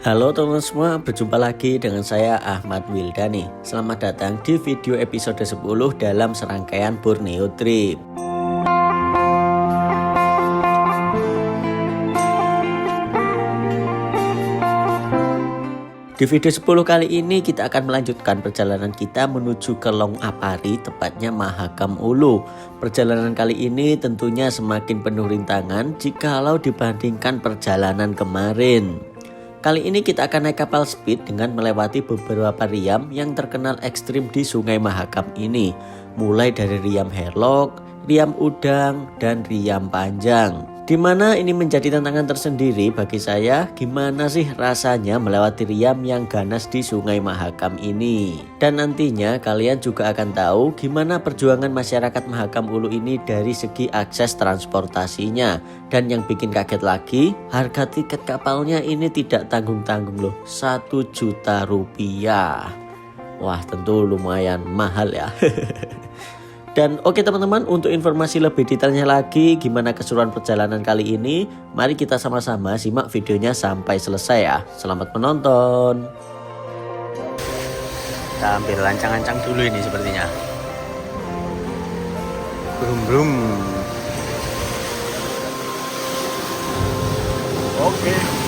Halo teman-teman semua, berjumpa lagi dengan saya Ahmad Wildani. Selamat datang di video episode 10 dalam serangkaian Borneo Trip. Di video 10 kali ini kita akan melanjutkan perjalanan kita menuju ke Long Apari, tepatnya Mahakam Ulu. Perjalanan kali ini tentunya semakin penuh rintangan jikalau dibandingkan perjalanan kemarin. Kali ini kita akan naik kapal speed dengan melewati beberapa riam yang terkenal ekstrim di Sungai Mahakam ini. Mulai dari riam Herlok, riam Udang, dan riam Panjang. Dimana ini menjadi tantangan tersendiri bagi saya, gimana sih rasanya melewati riam yang ganas di Sungai Mahakam ini. Dan nantinya kalian juga akan tahu gimana perjuangan masyarakat Mahakam Ulu ini dari segi akses transportasinya. Dan yang bikin kaget lagi, harga tiket kapalnya ini tidak tanggung-tanggung loh, 1 juta rupiah. Wah, tentu lumayan mahal ya. Dan oke teman-teman, untuk informasi lebih detailnya lagi gimana keseruan perjalanan kali ini, mari kita sama-sama simak videonya sampai selesai ya. Selamat menonton. Kita ambil lancang-lancang dulu ini sepertinya. Brum-brum. Oke.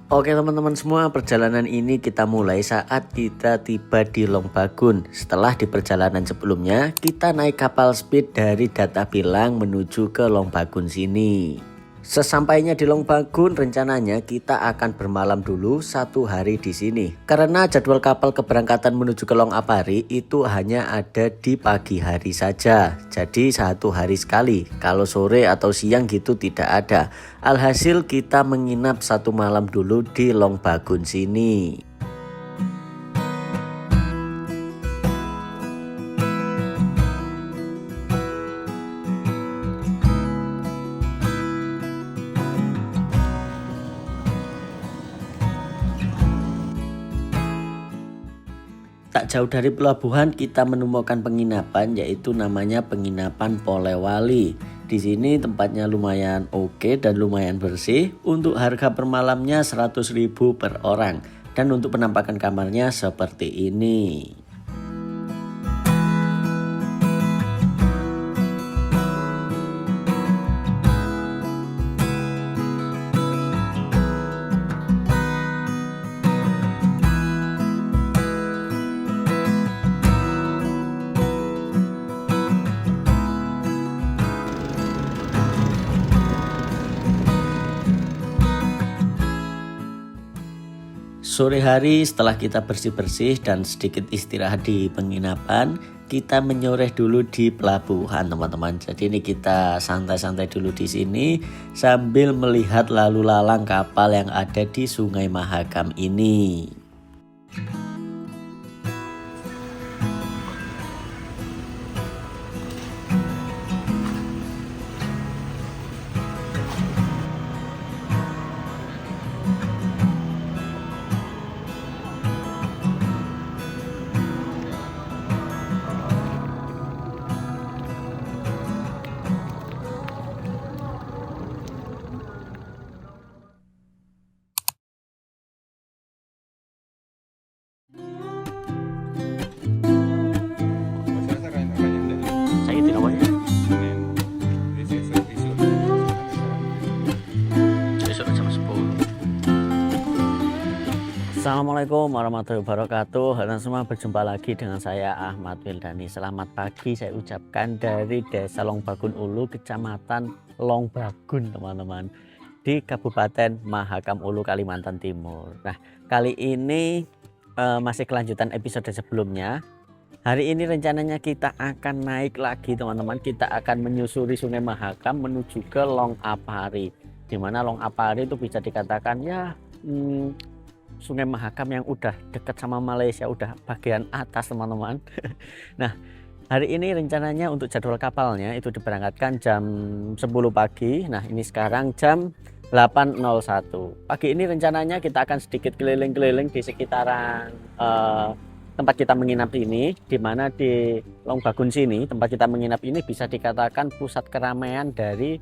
Oke teman-teman semua, perjalanan ini kita mulai saat kita tiba di Long Bagun. Setelah di perjalanan sebelumnya kita naik kapal speed dari Data Bilang menuju ke Long Bagun sini. Sesampainya di Long Bagun, rencananya kita akan bermalam dulu 1 hari di sini. Karena jadwal kapal keberangkatan menuju ke Long Apari itu hanya ada di pagi hari saja. Jadi 1 hari sekali. Kalau sore atau siang gitu tidak ada. Alhasil kita menginap 1 malam dulu di Long Bagun sini. Tak jauh dari pelabuhan kita menemukan penginapan, yaitu namanya penginapan Polewali. Di sini tempatnya lumayan oke dan lumayan bersih. Untuk harga per malamnya 100.000 per orang. Dan untuk penampakan kamarnya seperti ini. Sore hari setelah kita bersih-bersih dan sedikit istirahat di penginapan, kita menyoreh dulu di pelabuhan teman-teman. Jadi ini kita santai-santai dulu di sini sambil melihat lalu lalang kapal yang ada di Sungai Mahakam ini. Assalamualaikum warahmatullahi wabarakatuh. Halo semua, berjumpa lagi dengan saya Ahmad Wildani. Selamat pagi saya ucapkan dari Desa Longbagun Ulu, Kecamatan Longbagun teman-teman, di Kabupaten Mahakam Ulu, Kalimantan Timur. Nah, kali ini masih kelanjutan episode sebelumnya. Hari ini rencananya kita akan naik lagi teman-teman. Kita akan menyusuri Sungai Mahakam menuju ke Long Apari. Di mana Long Apari itu bisa dikatakan ya Sungai Mahakam yang udah dekat sama Malaysia, udah bagian atas teman-teman. Nah, hari ini rencananya untuk jadwal kapalnya itu diberangkatkan jam 10 pagi. Nah, ini sekarang jam 8.01 pagi. Ini rencananya kita akan sedikit keliling-keliling di sekitaran tempat kita menginap ini, di mana di Longbagun sini tempat kita menginap ini bisa dikatakan pusat keramaian dari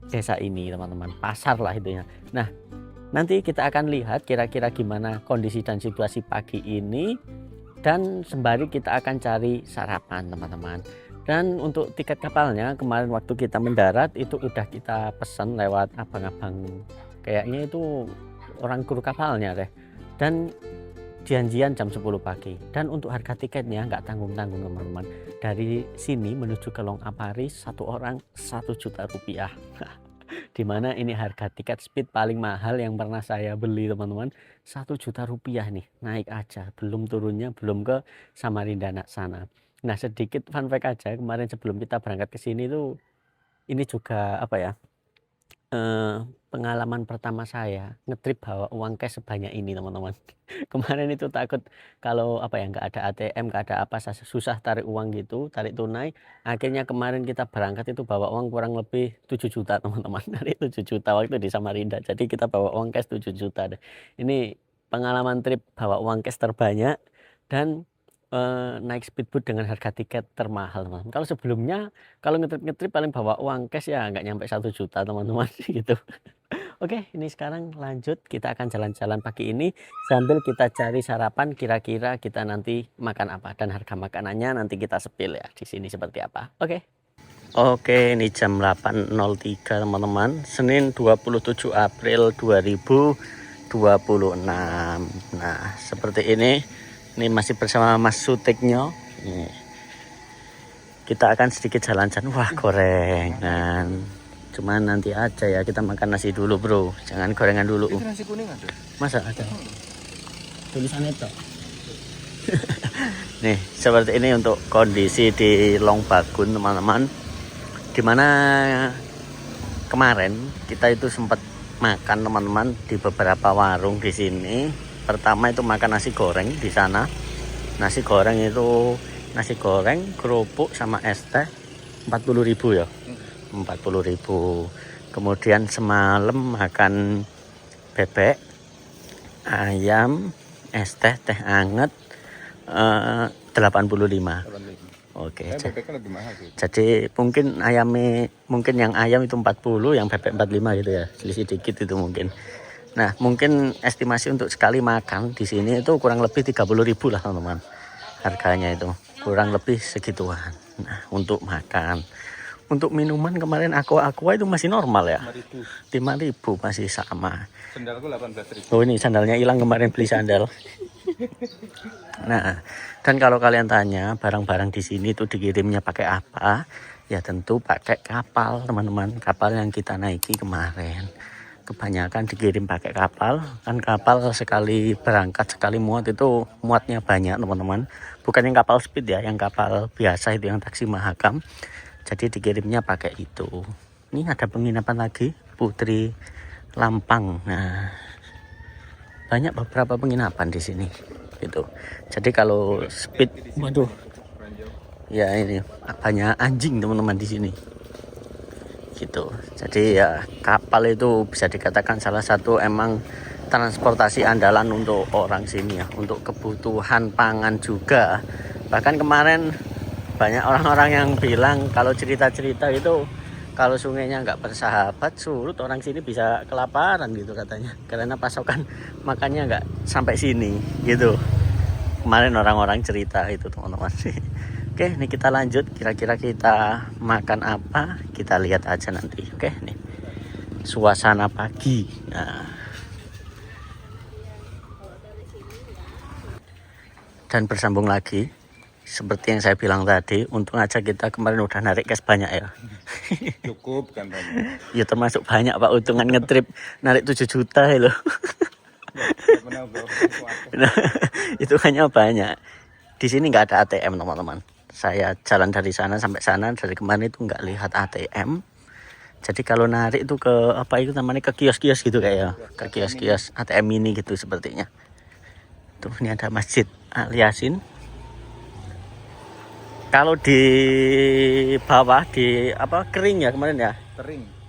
desa ini teman-teman, pasar lah itunya. Nah, nanti kita akan lihat kira-kira gimana kondisi dan situasi pagi ini, dan sembari kita akan cari sarapan teman-teman. Dan untuk tiket kapalnya kemarin waktu kita mendarat itu udah kita pesan lewat abang-abang, kayaknya itu orang kru kapalnya deh, dan janjian jam 10 pagi. Dan untuk harga tiketnya nggak tanggung-tanggung teman-teman, dari sini menuju ke Long Apari satu orang 1 juta rupiah. Dimana ini harga tiket speed paling mahal yang pernah saya beli teman-teman, 1 juta rupiah nih, naik aja, belum turunnya, belum ke Samarinda sana. Nah, sedikit fun fact aja, kemarin sebelum kita berangkat ke sini tuh, ini juga apa ya, pengalaman pertama saya ngetrip bawa uang cash sebanyak ini teman-teman. Kemarin itu takut kalau apa ya, nggak ada ATM, nggak ada apa, susah tarik uang gitu, tarik tunai. Akhirnya kemarin kita berangkat itu bawa uang kurang lebih 7 juta teman-teman. Dari 7 juta waktu di Samarinda, jadi kita bawa uang cash 7 juta deh. Ini pengalaman trip bawa uang cash terbanyak dan naik speedboat dengan harga tiket termahal teman-teman. Kalau sebelumnya kalau ngetrip paling bawa uang cash ya nggak nyampe 1 juta teman-teman gitu. Oke, ini sekarang lanjut, kita akan jalan-jalan pagi ini sambil kita cari sarapan, kira-kira kita nanti makan apa dan harga makanannya nanti kita sepil ya di sini seperti apa. Oke, ini jam 8.03 teman-teman, Senin 27 April 2026. Nah, seperti ini masih bersama Mas Sutiknya. Kita akan sedikit jalan-jalan. Wah, gorengan. Cuman nanti aja ya, kita makan nasi dulu bro, jangan gorengan dulu. Itu nasi kuning ada? Masa ada? Tulisannya itu. Nih, seperti ini untuk kondisi di Longbagun teman-teman. Dimana kemarin kita itu sempat makan teman-teman di beberapa warung di sini. Pertama itu makan nasi goreng di sana. Nasi goreng itu nasi goreng, kerupuk sama es teh 40.000 ya. 40.000. Kemudian semalam makan bebek, ayam, es teh, teh anget 85. Oke. Jadi mungkin yang ayam itu 40, yang bebek 45 gitu ya. Selisih dikit itu mungkin. Nah, mungkin estimasi untuk sekali makan di sini itu kurang lebih 30.000 lah teman-teman. Harganya itu kurang lebih segituan. Nah, untuk makan. Untuk minuman kemarin aqua itu masih normal ya. 5.000 masih sama. Sandalku 18.000. Oh, ini sandalnya hilang kemarin, beli sandal. Nah, dan kalau kalian tanya barang-barang di sini itu dikirimnya pakai apa? Ya tentu pakai kapal teman-teman. Kapal yang kita naiki kemarin. Kebanyakan dikirim pakai kapal, kan kapal sekali berangkat sekali muat itu muatnya banyak teman-teman, bukan yang kapal speed ya, yang kapal biasa itu yang taksi Mahakam, jadi dikirimnya pakai itu. Ini ada penginapan lagi, Putri Lampang. Nah, banyak beberapa penginapan di sini gitu. Jadi kalau speed, waduh ya, ini banyak anjing teman-teman di sini gitu. Jadi ya kapal itu bisa dikatakan salah satu emang transportasi andalan untuk orang sini ya, untuk kebutuhan pangan juga. Bahkan kemarin banyak orang-orang yang bilang kalau cerita-cerita itu kalau sungainya nggak bersahabat, surut, orang sini bisa kelaparan gitu katanya, karena pasokan makannya nggak sampai sini gitu. Kemarin orang-orang cerita itu teman-teman. Oke, ini kita lanjut. Kira-kira kita makan apa? Kita lihat aja nanti. Oke, nih suasana pagi. Nah, dan bersambung lagi. Seperti yang saya bilang tadi, untung aja kita kemarin udah narik cash banyak ya. Cukup kan banyak. Ya termasuk banyak Pak, untungan ngetrip narik 7 juta ya loh. Nah, itu hanya banyak. Di sini nggak ada ATM teman-teman. Saya jalan dari sana sampai sana dari kemarin itu nggak lihat ATM. Jadi kalau narik itu ke apa itu namanya, ke kios-kios gitu kayak ya. Ke kios-kios ATM mini gitu sepertinya. Tuh ini ada Masjid Al Yasin. Kalau di bawah di apa kering ya kemarin ya.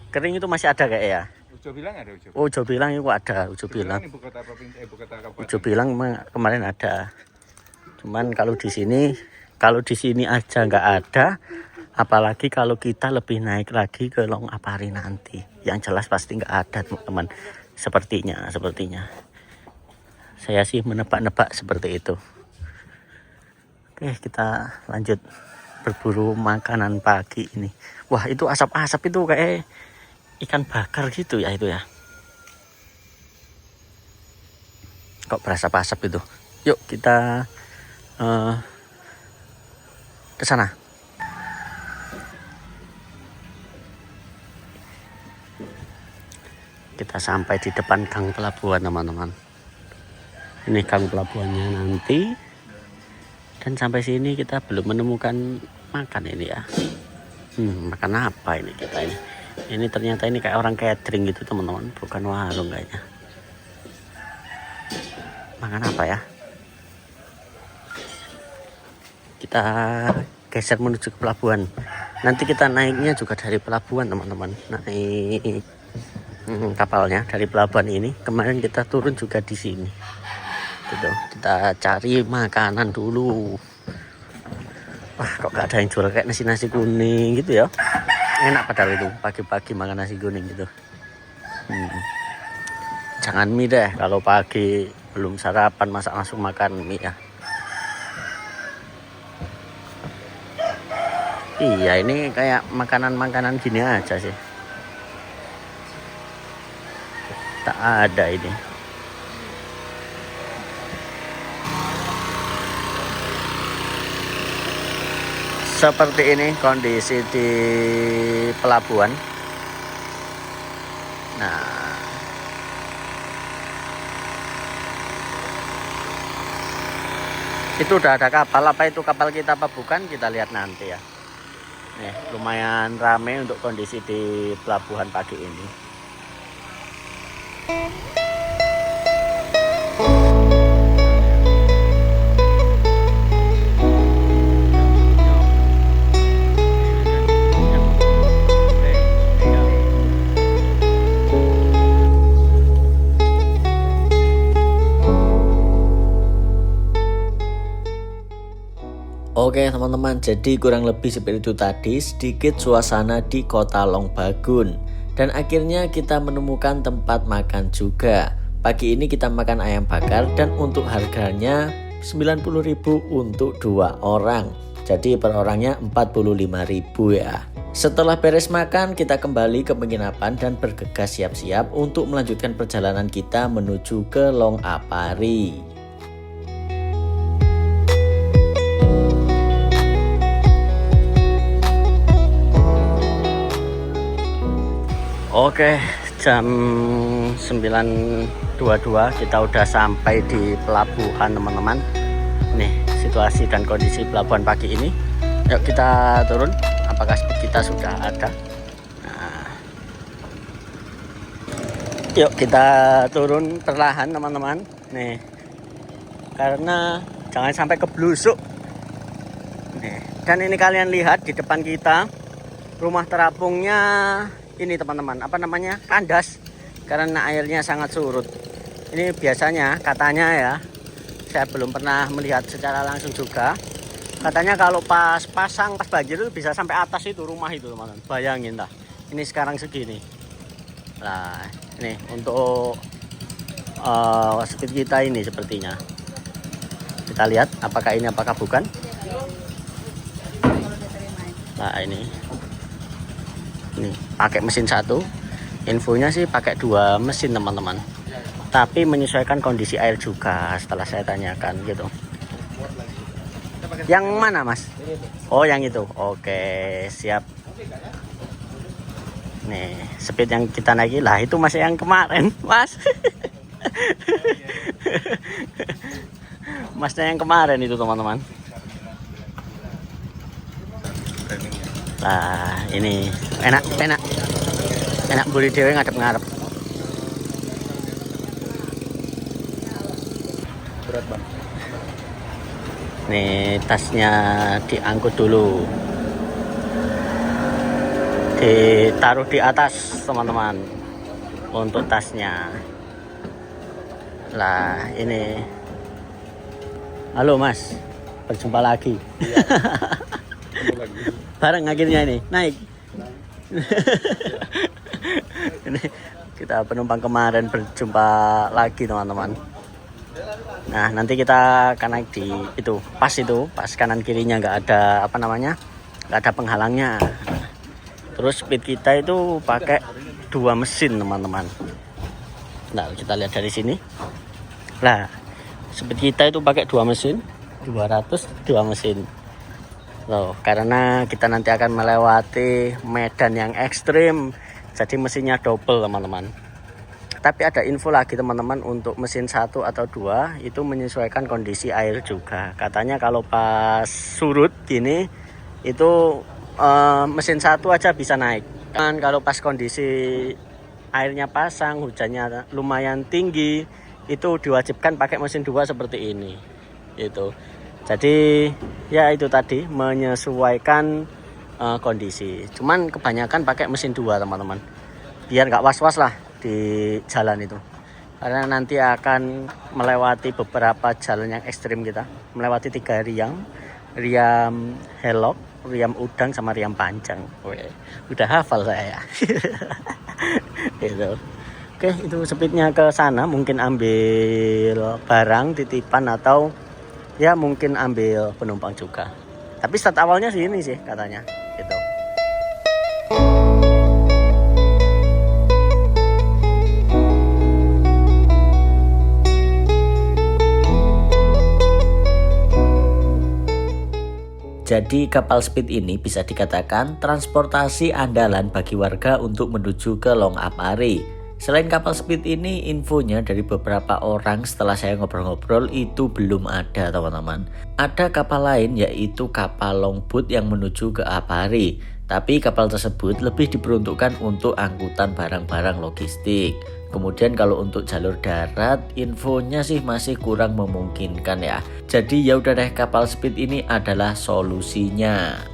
Kering itu masih ada kayak ya. Ujo bilang ada Ujo. Oh, Ujo bilang itu ada, Ujo bilang. Ibu kota provinsi, ibu kota kabupaten. Ujo bilang kemarin ada. Cuman kalau di sini aja nggak ada, apalagi kalau kita lebih naik lagi ke Long Apari nanti. Yang jelas pasti nggak ada teman-teman. Sepertinya. Saya sih menebak-nebak seperti itu. Oke, kita lanjut berburu makanan pagi ini. Wah, itu asap-asap itu kayak ikan bakar gitu ya itu ya. Kok berasa asap itu? Yuk kita ke sana. Kita sampai di depan gang pelabuhan teman-teman. Ini gang pelabuhannya nanti. Dan sampai sini kita belum menemukan makan ini ya. Makan apa ini kita ini? Ini ternyata ini kayak orang catering gitu teman-teman, bukan warung kayaknya. Makan apa ya? Kita geser menuju ke pelabuhan. Nanti kita naiknya juga dari pelabuhan teman-teman. Naik kapalnya dari pelabuhan ini. Kemarin kita turun juga di sini. Gitu. Kita cari makanan dulu. Wah, kok gak ada yang jual kayak nasi kuning gitu ya. Enak padahal itu pagi-pagi makan nasi kuning gitu. Jangan mie deh kalau pagi belum sarapan masa langsung makan mie ya. Iya, ini kayak makanan-makanan gini aja sih. Tak ada ini. Seperti ini kondisi di pelabuhan. Nah, itu udah ada kapal. Apa itu kapal kita apa bukan? Kita lihat nanti ya. Nih, lumayan rame untuk kondisi di pelabuhan pagi ini. Oke teman-teman, jadi kurang lebih seperti itu tadi sedikit suasana di kota Long Bagun. Dan akhirnya kita menemukan tempat makan juga. Pagi ini kita makan ayam bakar dan untuk harganya 90.000 untuk 2 orang. Jadi per orangnya 45.000 ya. Setelah beres makan kita kembali ke penginapan dan bergegas siap-siap untuk melanjutkan perjalanan kita menuju ke Long Apari. Oke, jam 9.22 kita udah sampai di pelabuhan teman-teman. Nih situasi dan kondisi pelabuhan pagi ini. Yuk kita turun. Apakah kita sudah ada? Nah, yuk kita turun perlahan teman-teman. Nih, karena jangan sampai keblusuk. Nih, dan ini kalian lihat di depan kita rumah terapungnya. Ini teman-teman, apa namanya, kandas karena airnya sangat surut. Ini biasanya katanya ya, saya belum pernah melihat secara langsung juga. Katanya kalau pas banjir itu bisa sampai atas itu rumah itu teman-teman. Bayangin lah, ini sekarang segini. Nah ini untuk speed kita ini sepertinya. Kita lihat apakah ini apakah bukan. Nah ini pakai mesin 1. Infonya sih pakai 2 mesin teman-teman, tapi menyesuaikan kondisi air juga setelah saya tanyakan gitu. Yang mana Mas? Oh yang itu. Oke siap. Nih speed yang kita naiki lah itu masih yang kemarin Mas. Masnya yang kemarin itu teman-teman. Nah ini enak buri dewe ngadep-ngadep. Berat bang. Nih tasnya diangkut dulu, ditaruh di atas teman-teman untuk tasnya. Lah ini, halo Mas, berjumpa lagi. Bareng akhirnya ini naik. Ini kita penumpang kemarin berjumpa lagi teman-teman. Nah nanti kita akan naik di itu pas kanan kirinya nggak ada nggak ada penghalangnya. Terus speed kita itu pakai 2 mesin teman-teman. Nah kita lihat dari sini. Nah speed kita itu pakai 2 mesin, 200 2 mesin. Loh, karena kita nanti akan melewati medan yang ekstrim, jadi mesinnya double teman-teman. Tapi ada info lagi teman-teman, untuk mesin 1 atau 2 itu menyesuaikan kondisi air juga. Katanya kalau pas surut gini itu mesin 1 aja bisa naik. Kan kalau pas kondisi airnya pasang, hujannya lumayan tinggi, itu diwajibkan pakai mesin 2 seperti ini. Itu. Jadi ya itu tadi menyesuaikan kondisi. Cuman kebanyakan pakai mesin 2 teman-teman. Biar nggak was-was lah di jalan itu. Karena nanti akan melewati beberapa jalan yang ekstrim kita. Melewati 3 riam helok, riam udang sama riam panjang. Udah hafal saya ya. Gitu. Oke, itu speednya ke sana, mungkin ambil barang titipan atau ya mungkin ambil penumpang juga. Tapi start awalnya sini sih katanya gitu. Jadi kapal speed ini bisa dikatakan transportasi andalan bagi warga untuk menuju ke Long Apari. Selain kapal speed ini, infonya dari beberapa orang setelah saya ngobrol-ngobrol itu belum ada teman-teman. Ada kapal lain yaitu kapal longboat yang menuju ke Apari. Tapi kapal tersebut lebih diperuntukkan untuk angkutan barang-barang logistik. Kemudian kalau untuk jalur darat, infonya sih masih kurang memungkinkan ya. Jadi ya udah deh, kapal speed ini adalah solusinya.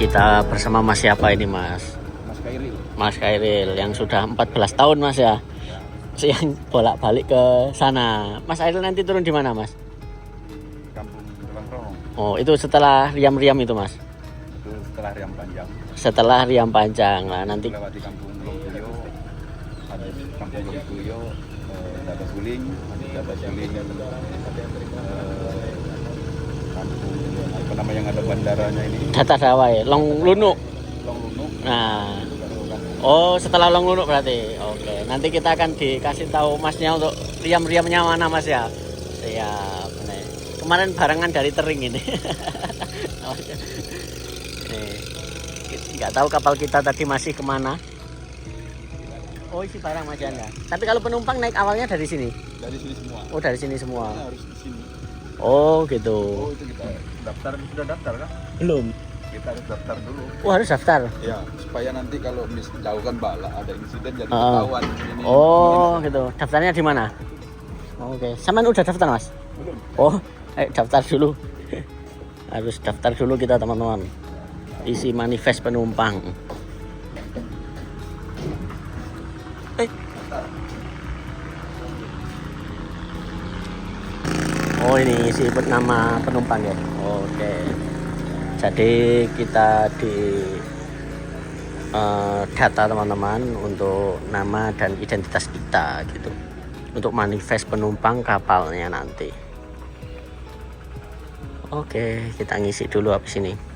Kita bersama Mas siapa ini Mas? Mas Kairil. Mas Kairil yang sudah 14 tahun Mas ya. Yang bolak-balik ke sana. Mas Kairil nanti turun di mana Mas? Kampung Gelongrong. Oh itu setelah riam-riam itu Mas? Itu setelah Riam Panjang. Setelah riam panjang lah nanti. Lewati Kampung Longpuyo, ada Kampung Longpuyo, Data Suling, kampung apa nama yang ada bandaranya ini? Data Dawai, Long Lunuk. Longlunuk. Nah, oh setelah Long Lunuk berarti. Oke, nanti kita akan dikasih tahu Masnya untuk riam-riamnya mana Mas ya. Siap. Nih. Kemarin barengan dari Tering ini. Nih. Nggak tahu kapal kita tadi masih kemana. Oh isi barang Mas Anda. Tapi kalau penumpang naik awalnya dari sini? Dari sini semua. Oh dari sini semua. Kita harus di sini. Oh gitu. Oh itu kita daftar, sudah daftar kan? Belum. Kita harus daftar dulu. Oh harus daftar. Ya, supaya nanti kalau misalkan bala ada insiden jadi ketahuan ini. Oh gitu. Daftarnya di mana? Oke. Sama udah daftar Mas? Belum. Oh, ayo daftar dulu. Harus daftar dulu kita teman-teman. Isi manifest penumpang. Oh ini sebut nama penumpang ya. Oke. Jadi kita di data teman-teman untuk nama dan identitas kita gitu. Untuk manifest penumpang kapalnya nanti. Oke, kita ngisi dulu habis ini.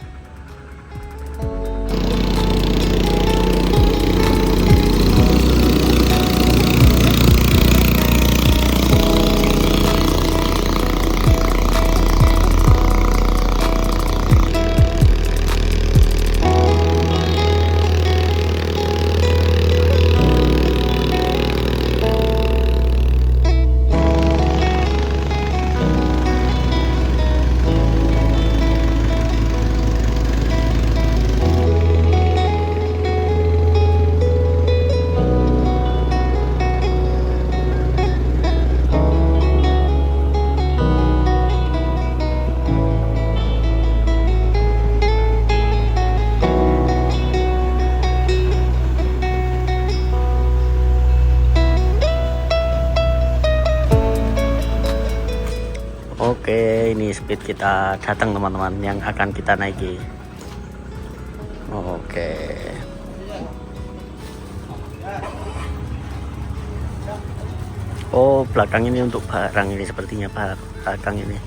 Oke, ini speed kita datang teman-teman yang akan kita naiki. Oke. Oh, belakang ini untuk barang ini sepertinya belakang ini.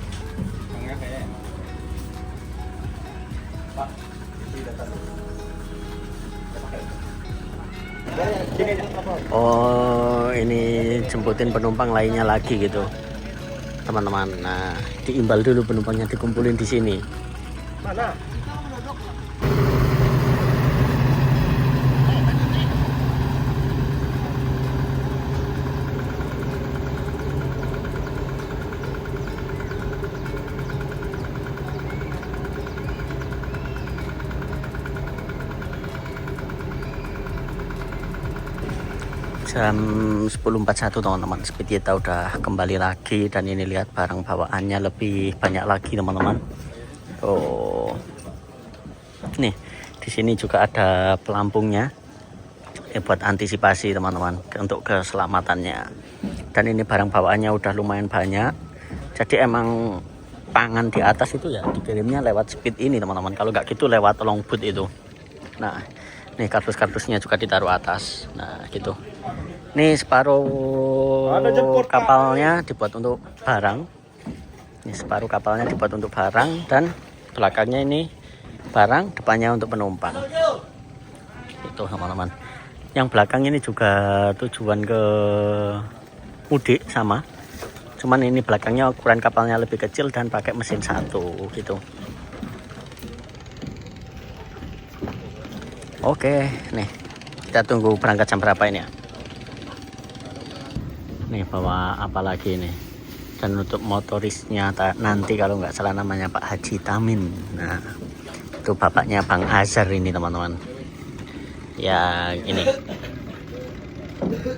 Oh, ini jemputin penumpang lainnya lagi gitu. Teman-teman, nah diimbal dulu penumpangnya, dikumpulin di sini. Mana? Jam 10.41 teman-teman, speed kita udah kembali lagi dan ini lihat barang bawaannya lebih banyak lagi teman-teman. Oh, nih di sini juga ada pelampungnya ya, buat antisipasi teman-teman untuk keselamatannya. Dan ini barang bawaannya udah lumayan banyak, jadi emang pangan di atas itu ya dikirimnya lewat speed ini teman-teman. Kalau nggak gitu lewat longboat itu. Nah, nih kardus-kardusnya juga ditaruh atas. Nah gitu. Nih separuh kapalnya dibuat untuk barang. Ini separuh kapalnya dibuat untuk barang dan belakangnya ini barang, depannya untuk penumpang. Itu teman-teman. Yang belakang ini juga tujuan ke mudik sama. Cuman ini belakangnya ukuran kapalnya lebih kecil dan pakai mesin satu gitu. Oke, nih kita tunggu berangkat jam berapa ini ya. Nih bawa apa lagi nih. Dan untuk motorisnya nanti kalau nggak salah namanya Pak Haji Tamin. Nah itu bapaknya Bang Azhar ini teman-teman. Ya ini.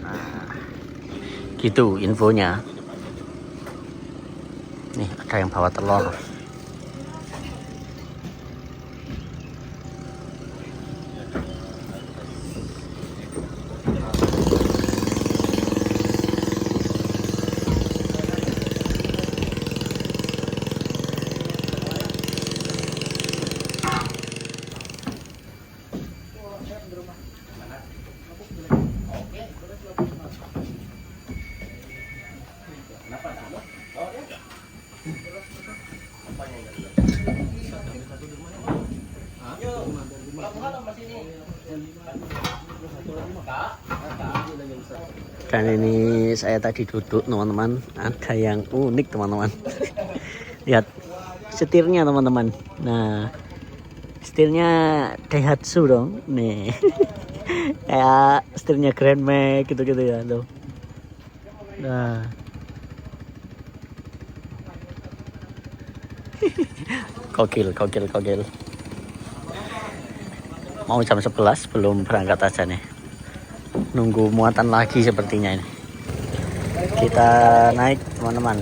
Nah, gitu infonya. Nih ada yang bawa telur. Dan ini saya tadi duduk teman-teman, ada yang unik teman-teman. Lihat setirnya teman-teman. Nah setirnya Daihatsu dong nih. Kayak setirnya Grand Max gitu-gitu ya tuh. Nah Kogil. Mau jam 11 belum berangkat aja nih. Nunggu muatan lagi sepertinya ini. Kita naik teman-teman.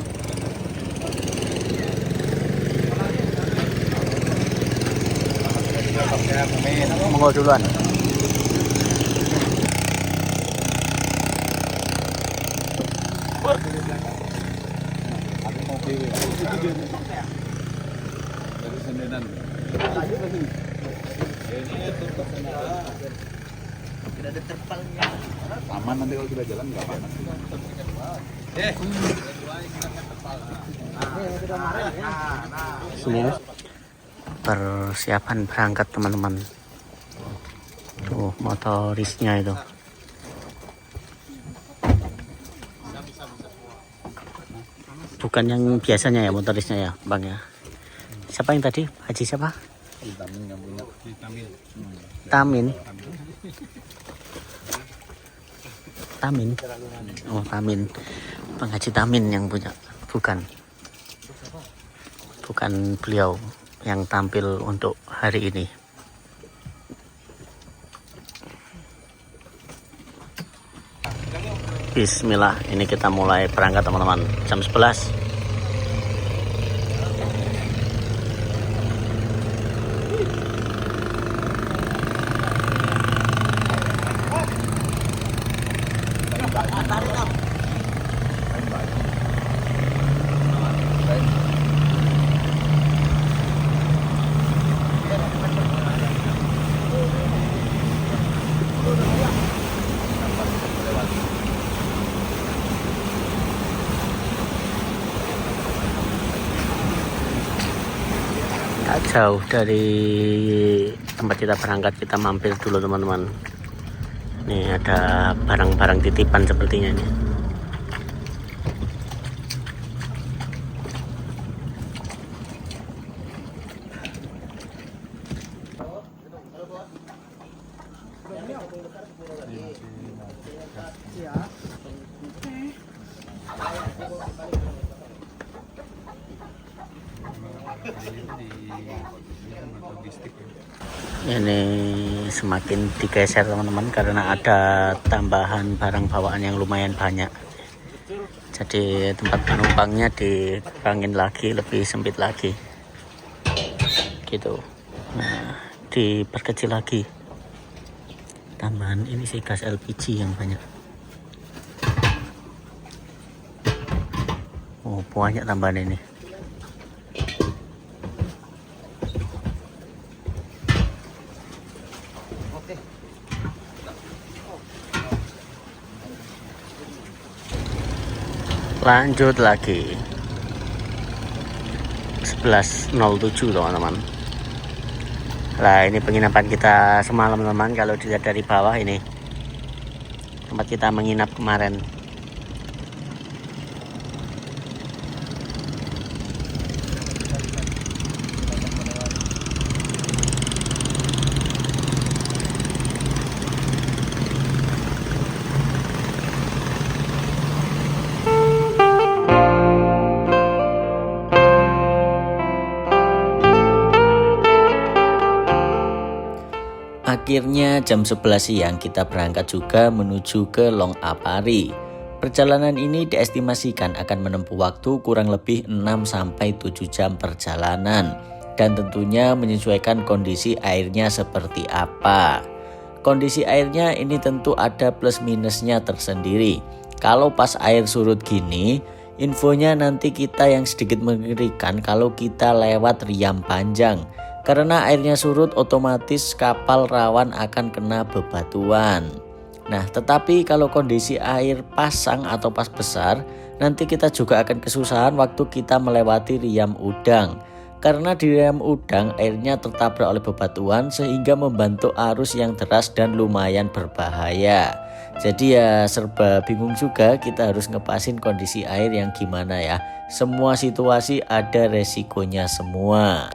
Monggo duluan. Dari sendenan. Tidak ada terpalnya. Aman nanti kalau kita jalan nggak panas. Semua persiapan berangkat teman-teman. Tuh motorisnya itu. Bukan yang biasanya ya motorisnya ya bang ya. Siapa yang tadi? Haji siapa? Vitamin yang punya. Tamin. Tamin. Oh Tamin. Bang Haji Tamin yang punya. Bukan beliau yang tampil untuk hari ini. Bismillah, ini kita mulai berangkat teman-teman. Jam 11. Jauh dari tempat kita berangkat, kita mampir dulu teman-teman. Ini ada barang-barang titipan sepertinya ini. Ini semakin digeser teman-teman karena ada tambahan barang bawaan yang lumayan banyak. Jadi tempat penumpangnya dikurangin lagi, lebih sempit lagi. Gitu. Nah, diperkecil lagi. Tambahan ini sih gas LPG yang banyak. Oh, banyak tambahan ini. Lanjut lagi 11.07 teman-teman. Nah ini penginapan kita semalam teman. Kalau dilihat dari bawah ini tempat kita menginap kemarin. Akhirnya jam 11 siang kita berangkat juga menuju ke Long Apari. Perjalanan ini diestimasikan akan menempuh waktu kurang lebih 6-7 jam perjalanan. Dan tentunya menyesuaikan kondisi airnya seperti apa. Kondisi airnya ini tentu ada plus minusnya tersendiri. Kalau pas air surut gini, infonya nanti kita yang sedikit mengerikan kalau kita lewat Riam Panjang. Karena airnya surut otomatis kapal rawan akan kena bebatuan. Nah tetapi kalau kondisi air pasang atau pas besar, nanti kita juga akan kesusahan waktu kita melewati Riam Udang. Karena di Riam Udang airnya tertabrak oleh bebatuan sehingga membantu arus yang deras dan lumayan berbahaya. Jadi ya serba bingung juga, kita harus ngepasin kondisi air yang gimana ya. Semua situasi ada resikonya semua.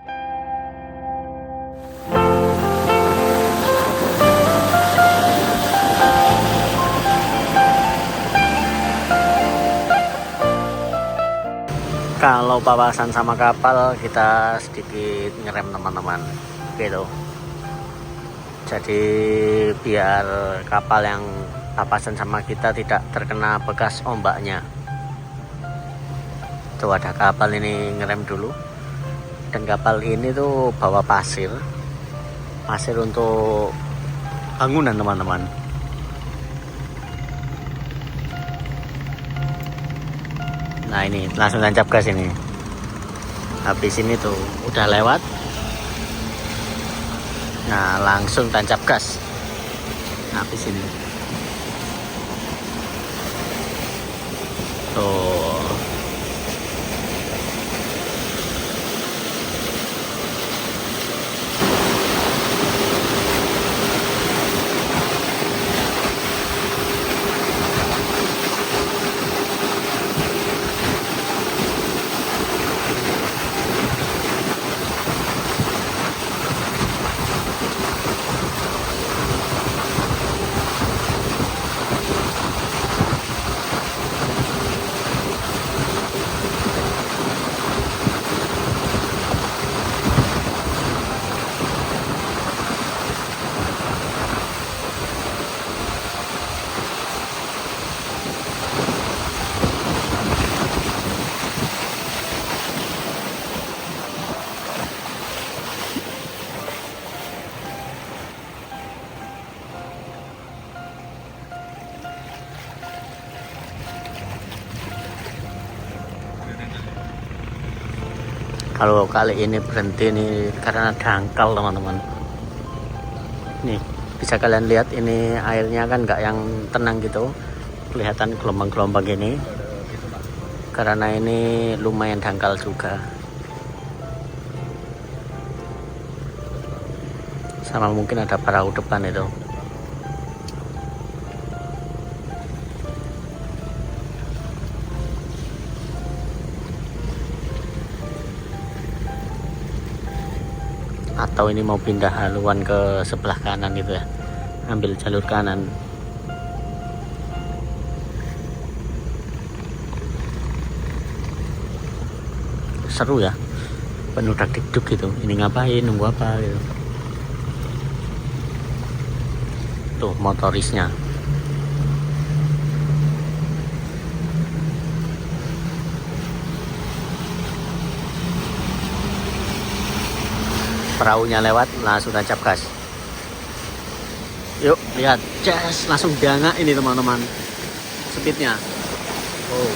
Kalau papasan sama kapal kita sedikit ngerem teman-teman gitu. Jadi biar kapal yang papasan sama kita tidak terkena bekas ombaknya. Tuh ada kapal ini ngerem dulu. Dan kapal ini tuh bawa pasir untuk bangunan teman-teman. Nah ini langsung tancap gas ini. Habis ini tuh udah lewat. Nah langsung tancap gas. Habis ini. Tuh. Kalau kali ini berhenti nih karena dangkal teman-teman. Nih bisa kalian lihat ini airnya kan nggak yang tenang gitu, kelihatan gelombang-gelombang gini. Karena ini lumayan dangkal juga. Sama mungkin ada perahu depan itu. Atau ini mau pindah haluan ke sebelah kanan gitu ya, ambil jalur kanan. Seru ya, penuh dak-dikduk gitu. Ini ngapain, nunggu apa gitu. Tuh motorisnya. Perahunya lewat langsung tancap gas. Yuk lihat, jas langsung dangak ini teman-teman, speednya. Oh.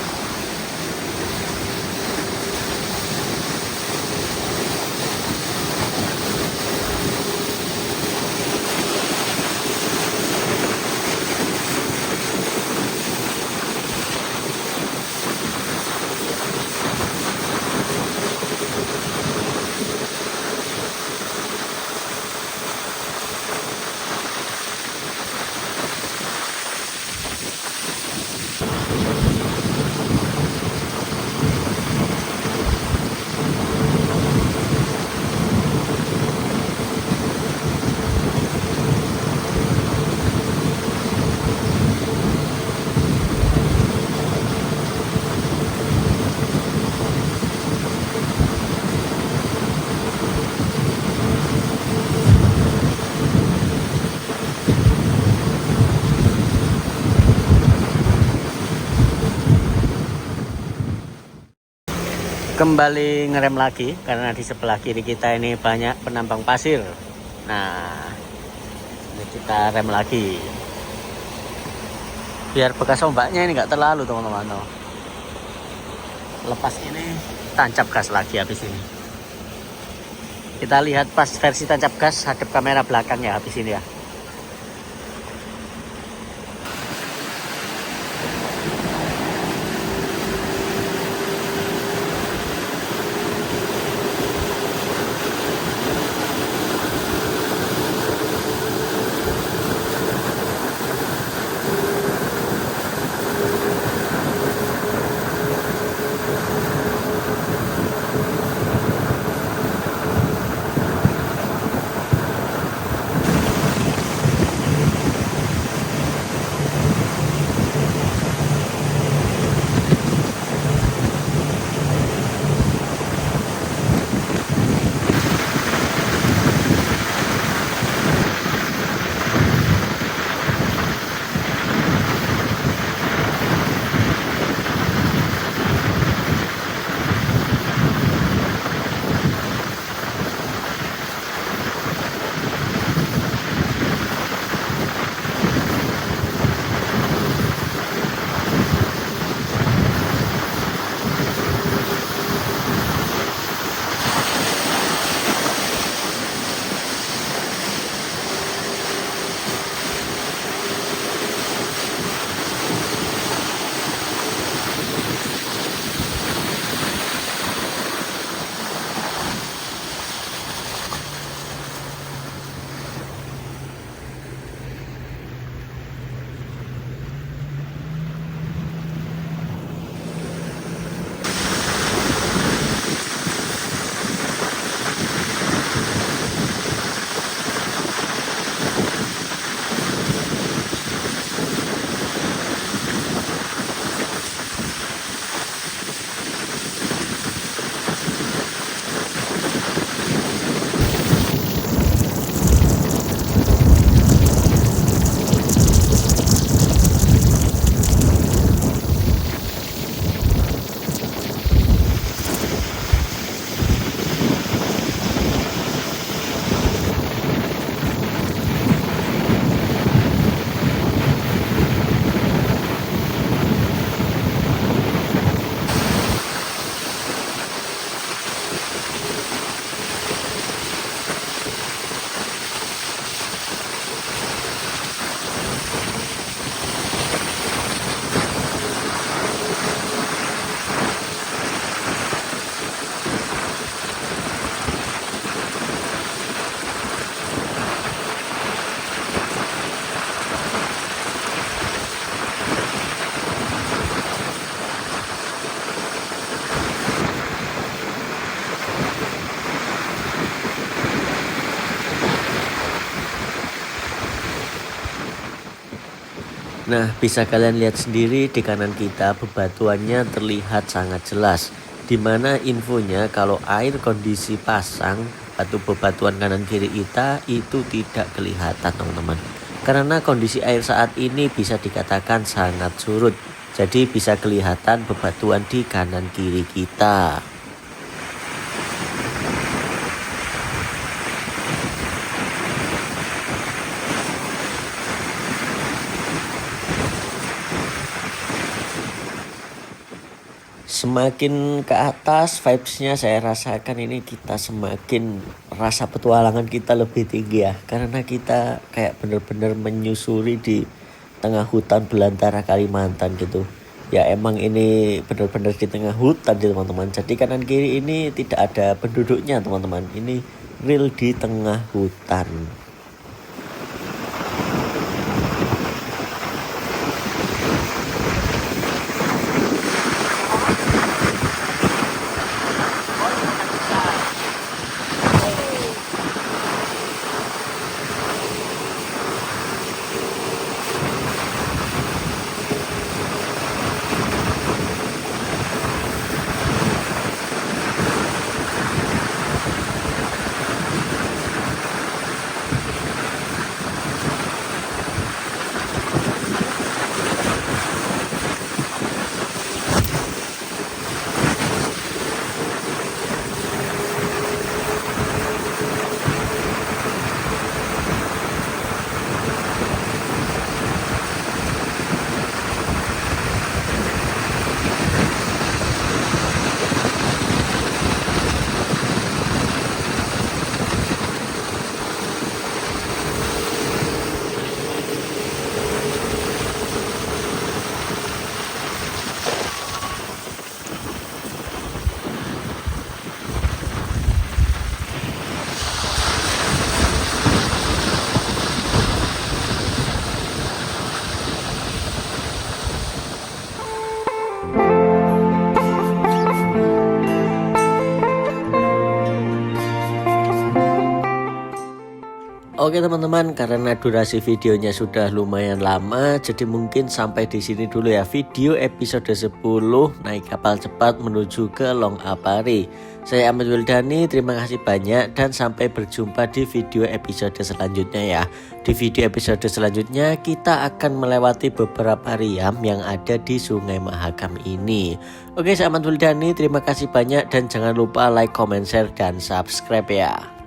Kembali ngerem lagi karena di sebelah kiri kita ini banyak penambang pasir. Nah, ini kita rem lagi biar bekas ombaknya ini nggak terlalu teman-teman. Lepas ini tancap gas lagi habis ini. Kita lihat pas versi tancap gas hadap kamera belakang ya habis ini ya. Nah, bisa kalian lihat sendiri di kanan kita bebatuannya terlihat sangat jelas. Dimana infonya kalau air kondisi pasang, batu bebatuan kanan kiri kita itu tidak kelihatan teman-teman. Karena kondisi air saat ini bisa dikatakan sangat surut. Jadi bisa kelihatan bebatuan di kanan kiri kita. Semakin ke atas vibesnya saya rasakan ini kita semakin rasa petualangan kita lebih tinggi ya. Karena kita kayak bener-bener menyusuri di tengah hutan belantara Kalimantan gitu. Ya emang ini bener-bener di tengah hutan ya teman-teman. Jadi kanan kiri ini tidak ada penduduknya teman-teman. Ini real di tengah hutan. Oke teman-teman, karena durasi videonya sudah lumayan lama, jadi mungkin sampai di sini dulu ya video episode 10 naik kapal cepat menuju ke Long Apari. Saya Ahmad Wildani, terima kasih banyak dan sampai berjumpa di video episode selanjutnya ya. Di video episode selanjutnya kita akan melewati beberapa riam yang ada di Sungai Mahakam ini. Oke, saya Ahmad Wildani, terima kasih banyak dan jangan lupa like, comment, share, dan subscribe ya.